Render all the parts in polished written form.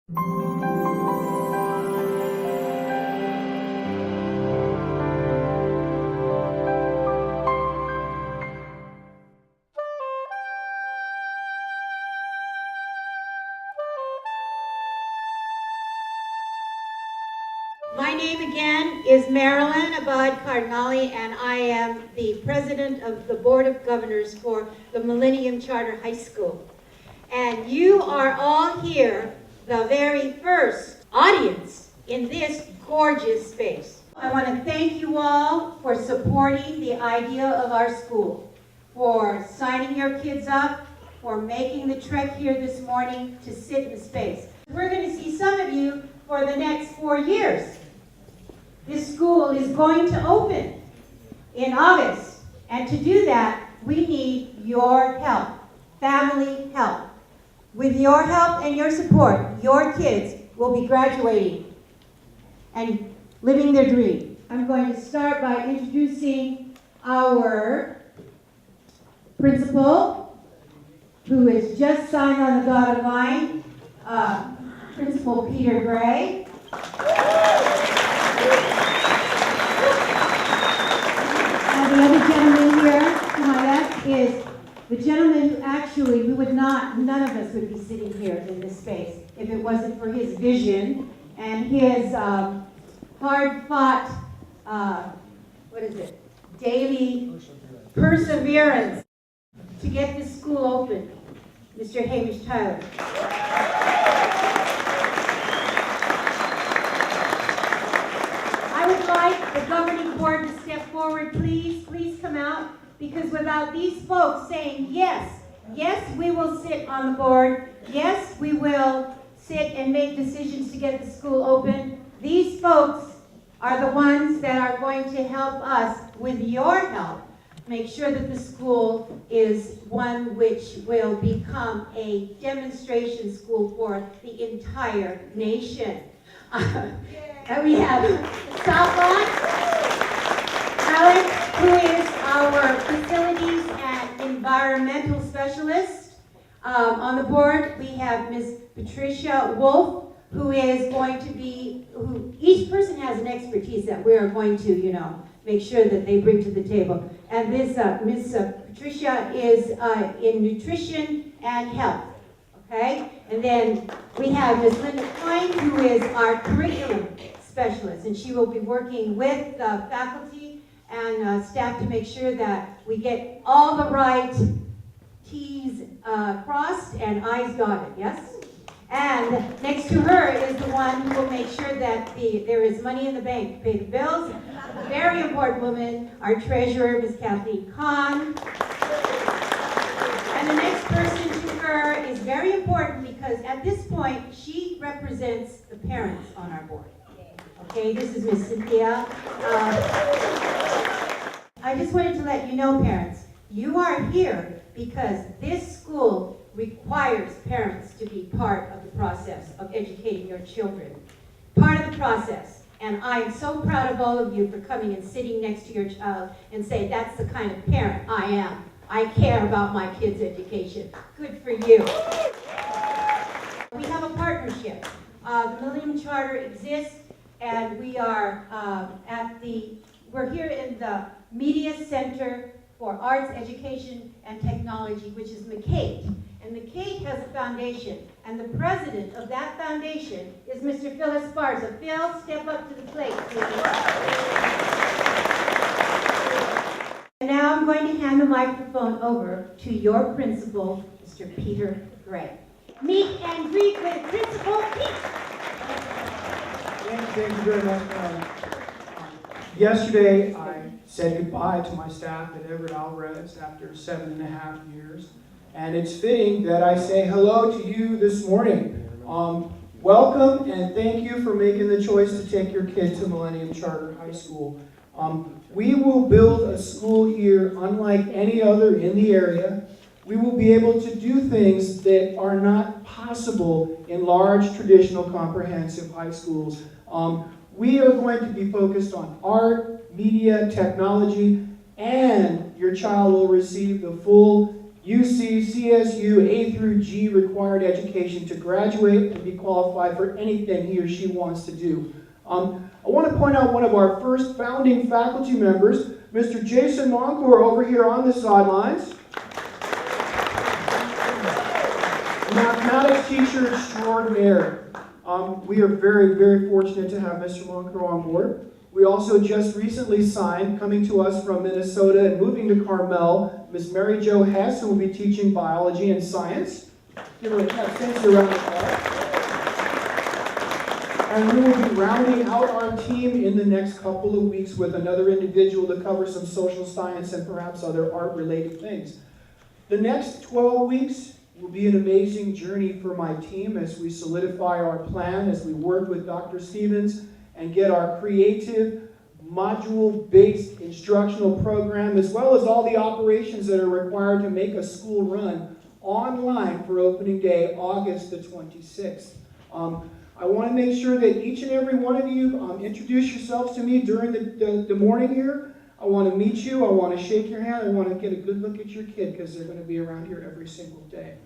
My name again is Marilyn Abad Cardinali, and I am the president of the Board of Governors for the Millennium Charter High School. And you are all here, the very first audience in this gorgeous space. I want to thank you all for supporting the idea of our school, for signing your kids up, for making the trek here this morning to sit in the space. We're going to see some of you for the next 4 years. This school is going to open in August, and to do that, we need your help, family help. With your help and your support, your kids will be graduating and living their dream. I'm going to start by introducing our principal, who has just signed on the dotted line, Principal Peter Gray. And the other gentleman here to my left is the gentleman who actually, none of us would be sitting here in this space if it wasn't for his vision and his hard-fought, daily perseverance to get this school open. Mr. Hamish Tyler. I would like the governing board to step forward, please. Please come out, because without these folks saying yes, we will sit on the board, yes, we will sit and make decisions to get the school open. These folks are the ones that are going to help us, with your help, make sure that the school is one which will become a demonstration school for the entire nation. And we have Salvan Alex, who is our facilities and environmental specialist. On the board, we have Ms. Patricia Wolf, who is going to be, each person has an expertise that we are going to, make sure that they bring to the table. And this Ms. Patricia is in nutrition and health, okay? And then we have Ms. Linda Klein, who is our curriculum specialist, and she will be working with the faculty and staff to make sure that we get all the right T's crossed and I's dotted, yes? And next to her is the one who will make sure that there is money in the bank to pay the bills. A very important woman, our treasurer, Ms. Kathleen Kahn. And the next person to her is very important because at this point, she represents the parents on our board. Okay, this is Ms. Cynthia. I just wanted to let you know, parents, you are here because this school requires parents to be part of the process of educating your children. Part of the process. And I am so proud of all of you for coming and sitting next to your child and saying, that's the kind of parent I am. I care about my kids' education. Good for you. We have a partnership. The Millennium Charter exists, and we are we're here in the Media Center for Arts, Education, and Technology, which is McCate. And McCate has a foundation, and the president of that foundation is Mr. Phil Esparza. Phil, step up to the plate, please. And now I'm going to hand the microphone over to your principal, Mr. Peter Gray. Meet and greet with Principal Pete. Thank you very much. Yesterday, I said goodbye to my staff at Everett Alvarez after 7.5 years. And it's fitting that I say hello to you this morning. Welcome and thank you for making the choice to take your kid to Millennium Charter High School. We will build a school here unlike any other in the area. We will be able to do things that are not possible in large traditional comprehensive high schools. We are going to be focused on art, media, technology, and your child will receive the full UC, CSU, A through G required education to graduate and be qualified for anything he or she wants to do. I want to point out one of our first founding faculty members, Mr. Jason Moncour, over here on the sidelines. Mathematics teacher extraordinaire. We are very, very fortunate to have Mr. Moncour on board. We also just recently signed, coming to us from Minnesota and moving to Carmel, Ms. Mary Jo Hess, who will be teaching biology and science. Give her a thanks around the applause. And we will be rounding out our team in the next couple of weeks with another individual to cover some social science and perhaps other art-related things. The next 12 weeks will be an amazing journey for my team as we solidify our plan, as we work with Dr. Stevens and get our creative, module-based instructional program, as well as all the operations that are required to make a school run online for opening day, August the 26th. I want to make sure that each and every one of you introduce yourselves to me during the morning here. I want to meet you. I want to shake your hand. I want to get a good look at your kid because they're going to be around here every single day.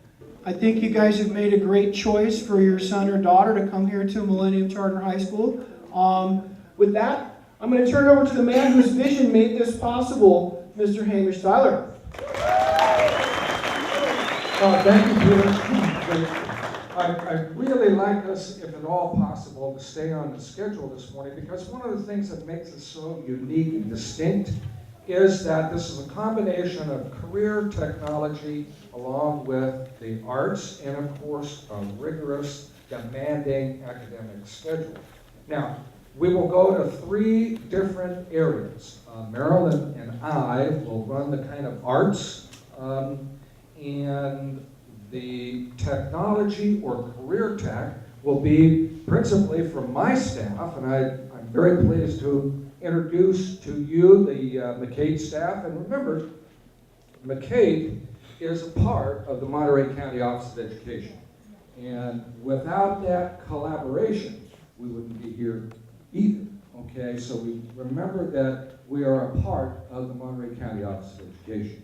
I think you guys have made a great choice for your son or daughter to come here to Millennium Charter High School. With that, I'm going to turn it over to the man whose vision made this possible, Mr. Hamish Tyler. Thank you, Peter. I'd really like us, if at all possible, to stay on the schedule this morning, because one of the things that makes us so unique and distinct is that this is a combination of career technology along with the arts and, of course, a rigorous, demanding academic schedule. Now, we will go to 3 different areas. Marilyn and I will run the kind of arts and the technology or career tech will be principally from my staff, and I'm very pleased to introduce to you the McCade staff. And remember, McCade is a part of the Monterey County Office of Education. And without that collaboration, we wouldn't be here either. Okay, so we remember that we are a part of the Monterey County Office of Education.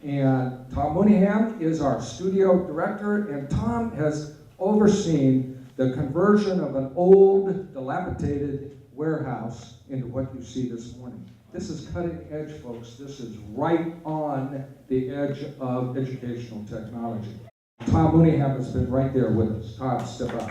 And Tom Mooneyham is our studio director, and Tom has overseen the conversion of an old, dilapidated warehouse into what you see this morning. This is cutting edge, folks. This is right on the edge of educational technology. Tom Mooneyham has been right there with us. Tom, step up.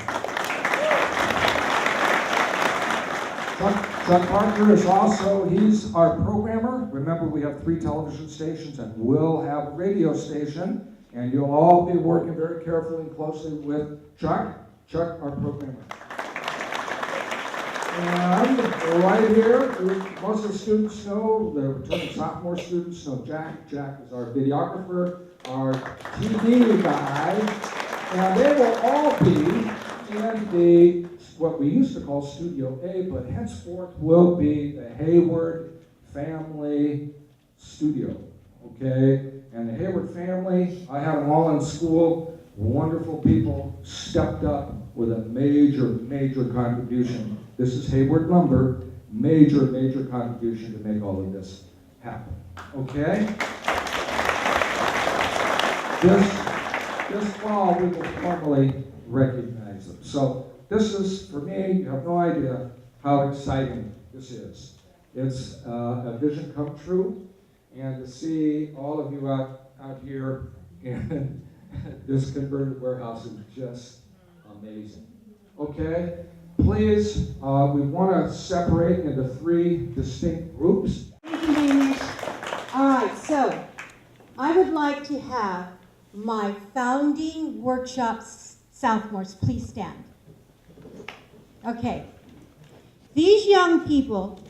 Chuck Parker is also, he's our programmer. Remember, we have 3 television stations and we'll have a radio station, and you'll all be working very carefully and closely with Chuck, our programmer. And right here, most of the students know, the returning sophomore students know Jack. Jack is our videographer, our TV guy, and they will all be in the what we used to call Studio A, but henceforth will be the Hayward Family Studio, okay? And the Hayward family, I had them all in school, wonderful people, stepped up with a major contribution. This is Hayward Lumber, major contribution to make all of this happen, okay? This fall, we will formally recognize them. So, this is, for me, you have no idea how exciting this is. It's a vision come true, and to see all of you out here in this converted warehouse is just amazing. Okay, please, we want to separate into 3 distinct groups. Thank you, Hamish. All right, so I would like to have my founding workshop sophomores please stand. Okay, these young people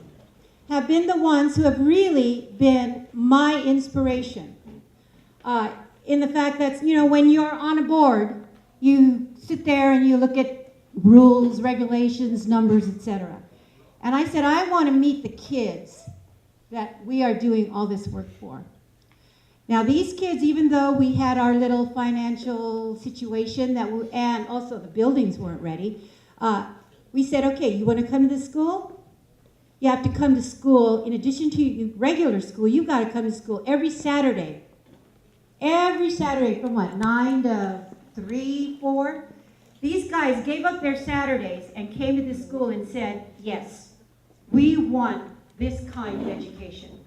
have been the ones who have really been my inspiration. In the fact that, you know, when you're on a board, you sit there and you look at rules, regulations, numbers, etc. And I said, I want to meet the kids that we are doing all this work for. Now these kids, even though we had our little financial situation and also the buildings weren't ready, we said, okay, you want to come to the school? You have to come to school. In addition to regular school, you've got to come to school every Saturday Every Saturday from what, 9 to 3, 4? These guys gave up their Saturdays and came to this school and said, yes, we want this kind of education.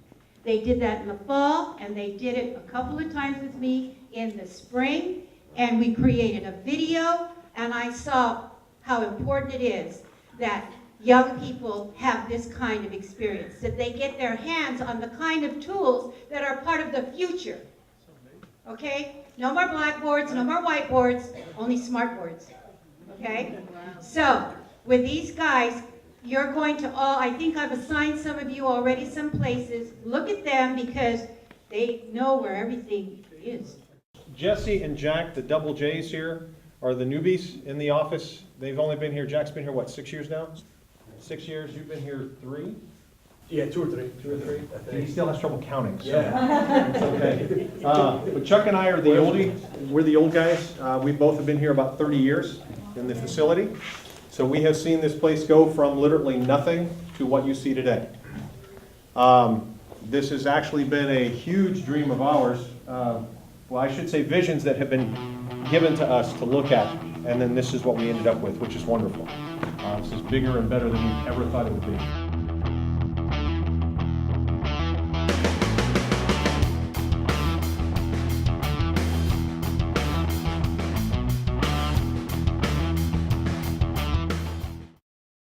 They did that in the fall, and they did it a couple of times with me in the spring, and we created a video, and I saw how important it is that young people have this kind of experience, that they get their hands on the kind of tools that are part of the future. Okay? No more blackboards, no more whiteboards, only smartboards. Okay? So, with these guys, you're going to all, I think I've assigned some of you already some places. Look at them because they know where everything is. Jesse and Jack, the double J's here, are the newbies in the office. They've only been here, Jack's been here, what, 6 years now? 6 years, you've been here 3? Yeah, 2 or 3. 2 or 3? He still has trouble counting, so. Yeah. It's okay. But Chuck and I are the oldie, we're the old guys. We both have been here about 30 years in the facility. So we have seen this place go from literally nothing to what you see today. This has actually been a huge dream of ours. Well, I should say visions that have been given to us to look at, and then this is what we ended up with, which is wonderful. This is bigger and better than we ever thought it would be.